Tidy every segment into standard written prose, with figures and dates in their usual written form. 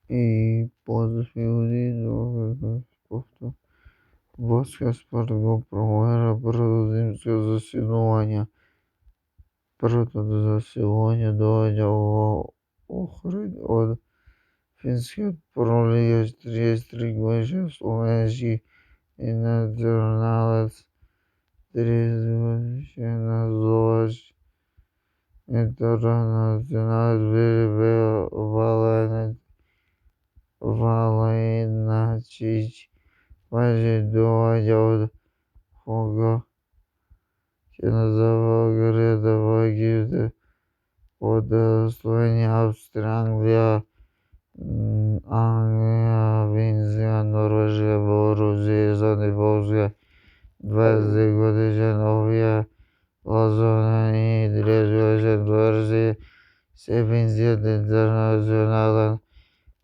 и подфилди до Войска спорт го провера првото зимско засилување. Првото засилување доаѓа во Охрид од финскиот пролигач 33-годишен словенски интернационалец, 30-годишен назовач интернационалец беше Валеначич. Маже доаѓа од Хога, ќе назова Града во Египет, од Словенија, Австрија, Англија, Финска, Норвешка, Белорусија, Исланд и Полска. 22-годишен Овија Лазонен и 30-годишен Дорси се финскиот интернационален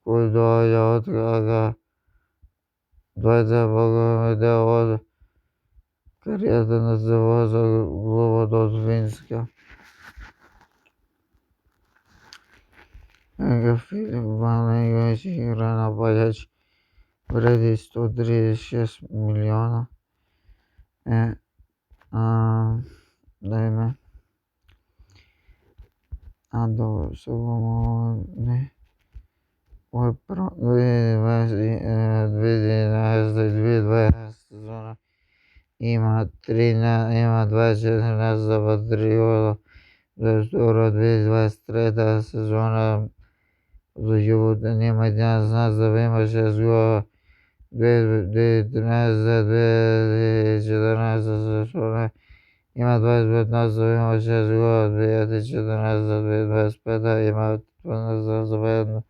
кој доаѓа од Хага. Двајца поголеми дел од кариерата настапува со клубот од Финска. Филип Ванеговиќ, игра напаѓач, вреди 136 милиона. Дајме. Добро, не. Ова е 2011-2012 сезона. Има 24 настапа, 3 гола. 2022-2023 сезона за љубовта нема 11 настапа, има 6 гола. 2013-2014 сезона има 25 настапа, има 6 гола. 2014-2025 има 12 настапа, 1.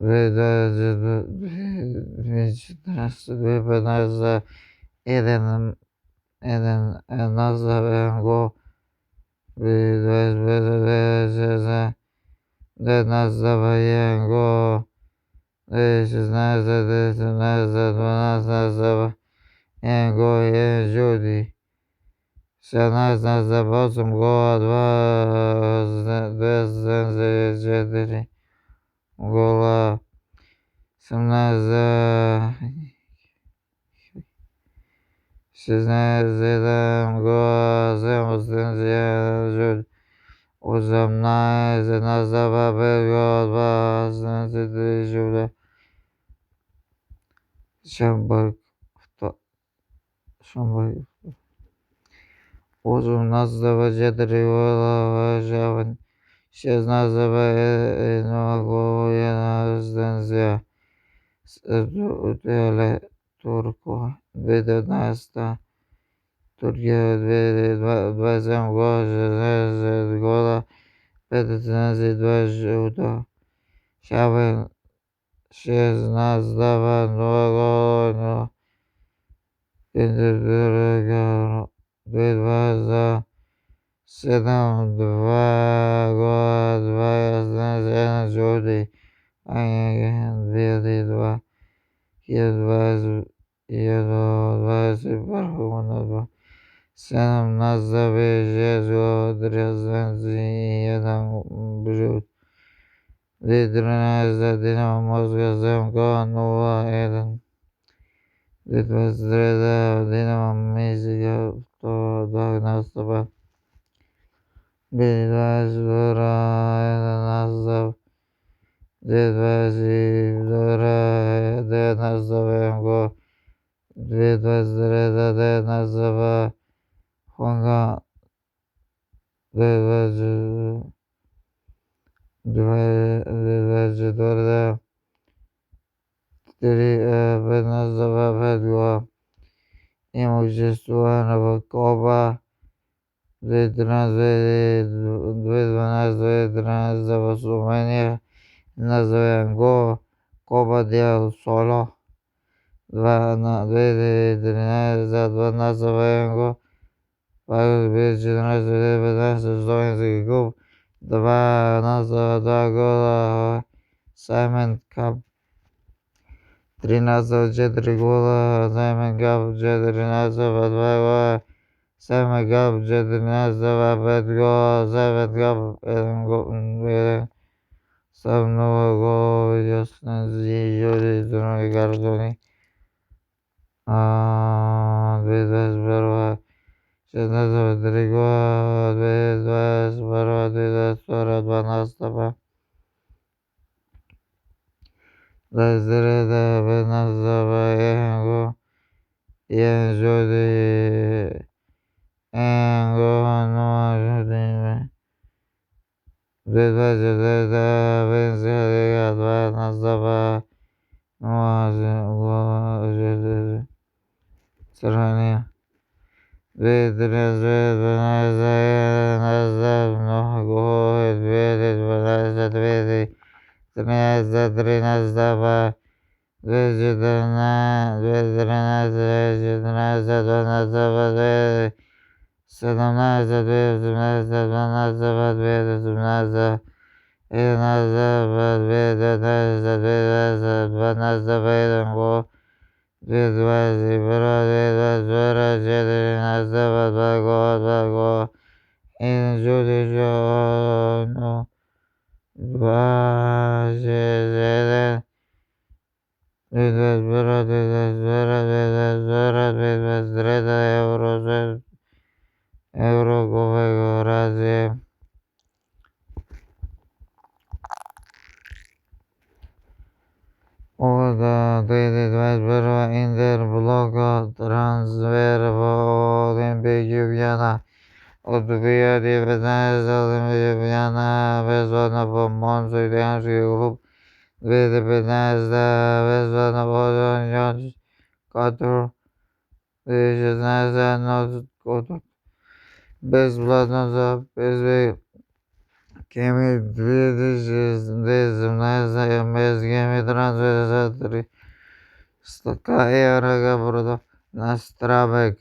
2014-2015 еден настап, 1 гол. 2025-2026 9 настапа, 1 гол. 2016-2017 12 настапа, 1 гол и 1 жути. 17 настапа, 8 гола, 274 гола. 16 гола, 7 асистенции, 1 жут. 18 настапа, 5 гола, 2 асистенции, 3 жута. Шамберг 8 настапа, 4 гола, 6 настапа, 1 гол, 1 асистенција. Теле Турко 2019, Туркија 27 гола, 16 гола, 5 асистенции, 2 жута. Шабен 6 настапа, 0 гола, 1 2020 7 2 гола, 2 асистенции, 1 жути. 2002 2021 година 7 настапи, 6 гола, 3 асистенции и 1 жут. 2013 Динамо Москва 7 гола, 0-1. 2023 Динамо Минска 2 настапа. 2022 1 настап. 2022 9 настапа, 1 гол. 2023 9 настапа. Хонга 2024 5 настапа, 5 гола. Има учествувано во Коба 2012-2013 во Словенија. Назовен гол Коба дел Соло 2013 2 настапа, 1 гол. 2014-2015 Словенски клуб 2 настапа, 2 гола. Сајмен Кап 3 настапа, 4 гола. Сајмен Кап 4 настапа, 2 гола. Сајмен Кап 4 настапа, 5 гола. Сајмен Кап 1 гол. Samnovago videosuna ziyjodi dunoi gardoni. Dvedvas barva. Shadnaza Vadrigva. Dvedvas barva. Dvedvas barva. Dvanastapa. Dazreda Venazava Engo. Yenjodi. Engo Noa Jodi. Dvedvas Dvedvada Venzaliga Dvanastapa. Noa Jodi. Sarvania. Vedras Vedvanaza Nazam Nohago Vedved Vanaza Dvedi Trinaza Trinazava Vejdana Vedranaza Vejdanaza Dvanazava Dvedi Sadamnaza Vedvanaza Dvanaza Vadveda Dvanaza Edanaza Vadvedanaza Dvedaza Dvanaza Vedango Vedvazi Vara Jedrinaza Vadvago in Judijono Vajeden Vedvas Vara Vedvas Vara Vedvas Vara Vedvas Dreda Euro Govego Razi Oda Vedvas Vara Inder Bloga Transverbo Olimpik Ljubljana Odbija Divnaza Ljubljana vezano po Monzu italijanski klub 2015 vezano po Kotor 2016 Not Kotor bezvladno za PSV Kemi 2017 MSG transfer za 300 eura ga prodao na Strabag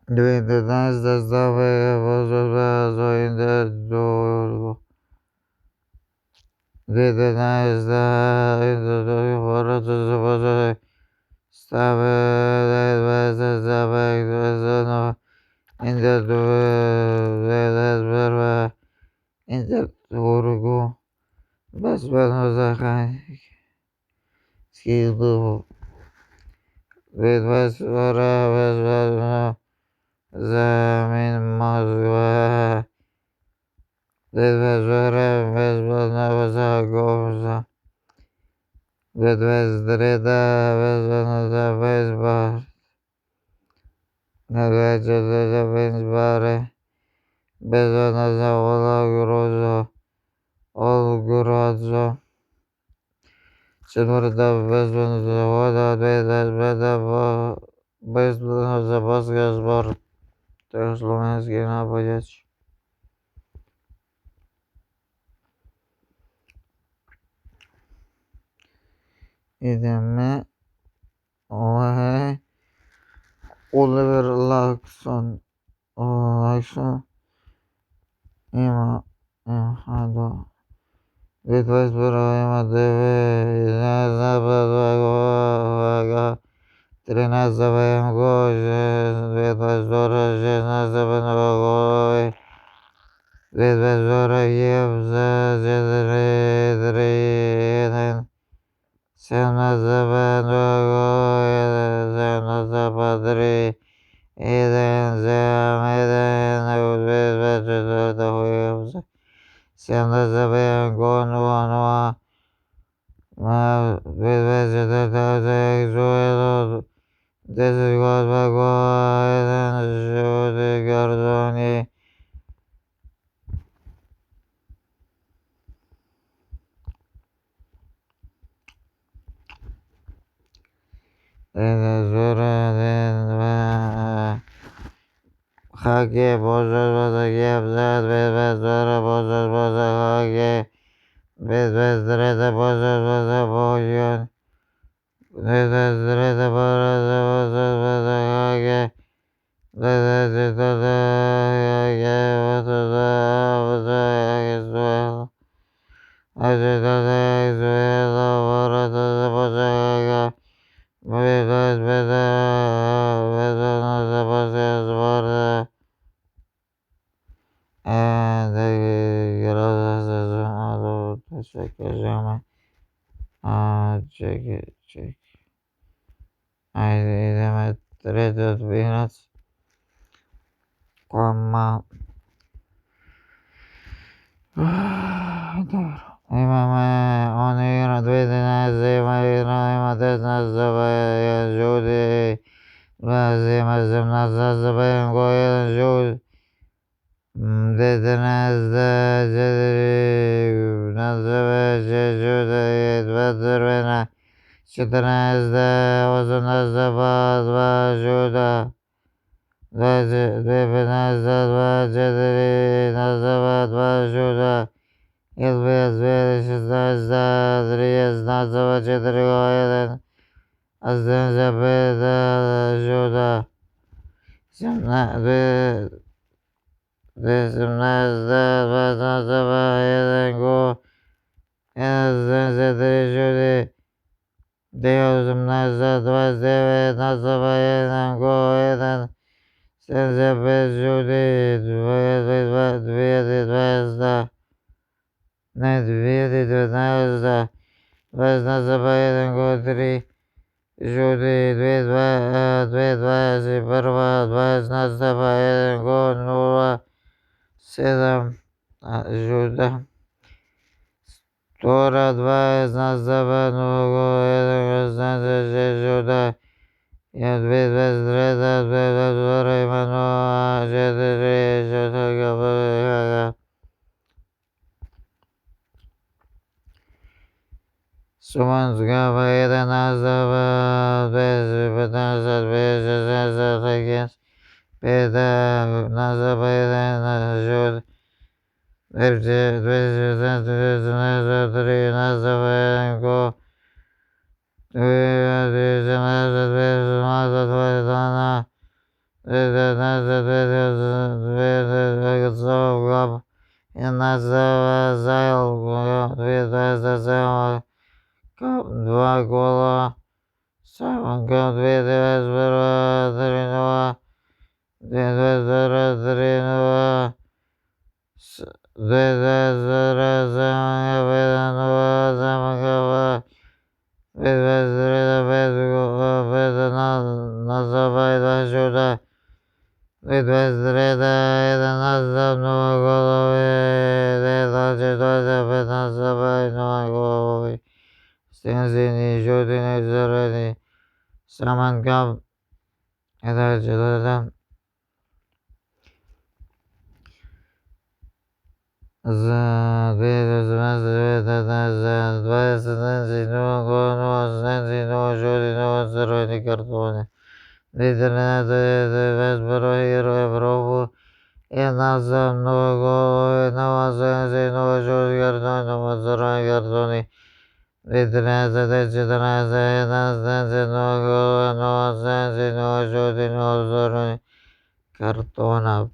2015 Strabag pozvao za Inter Durgo 2011 Inter Durgo povratno se pozvao Strabag 2020 Strabag vezano Inter Durgo 2021 Inter Durgo bezvladno za Hanski klub 2021 bezvladno Zamin Moskva 2022 bezvladno za Gomza 2023 bezvladno za Vezbar 2024 za Vezbare bezvladno za Olgrozo četvrta bezvladno za Voda 2025 bezvladno za Baska Zbor. To je slovenski napadač. Ideme. Ovo je Oliver Laakson. Laakson ima 2021 ima 9 zapadovega 13 zabajem gol, 2022 16 zabajem gol, 2022 je za 4-3-1 17 zabajem gol, 17 zabajem 3-1 2024 17 zabajem gol 0-0 2024 10 gol 2 gol 1 žuti kartoni. Hage Božas Gebzat 2022 Božas Hage 2023 Božas Bojan 2023 Božas Hage 2024 Hage and Çekeceğim. Çek. Ayrı tereddüt biraz. Koma. Doğru. İmame onu yönetmedine zeymayına imadetine zabaya judi. Vazimazim nazazabayan koyalım judi. Dedinizde cediri nazaba cecuda yedvedir bena. Çıtınızda uzunuzda bazva juda. Debinizda dva cediri nazaba dva juda. İlbiyaz verişinizda driyaz nazaba cediri koyalım. Azdınıza beda juda. Resimnazda nazaba yedan go. Azdınıza driyaz Deusum nazda dva deve nazaba yedan go yedan. Senze bezjudi dviyedi dvezda. Ne dviyedi dvezda. Vezna zaba yedan go tri. Judi dvedvazi prva dvezna zaba yedan go nula. Sedam juda. Tora dvezna zaba nula go yedan vezna juda. Yadvedvezdrada dvedvadvara imano jadri jatagavagaga. Sumansgava yedanazava dvezvipatanasat dvezvazazat against Peda nazava yedanajod dvezvazazat dvezvazazat nazava yedango dvezvazazat dvezvazazat dvezvazana dvezvazazat dvezvazazat назава зайл dvezvazazat два гола самого дредвезбера дредвезбера дредвезбера замага замагава дредвезбера безгова назавай дажуда дредвезбера назав новоголове дредвезбера назавай новоголове Senzini, Jodini, Zarani, Samangam, Adajaladam, Zanzi, no Gono, Zanzi, no Jodi, no Zarani Cartone, Lidana, the Vesbero Hero, Evrovo, Enazam, no Go, no Zanzi, no Jodi Gardone, no Zarani Gardone. Vidanaza Dejidanaza Nazanzi no Go no Zanzi no Jodi no Zoroni Cartona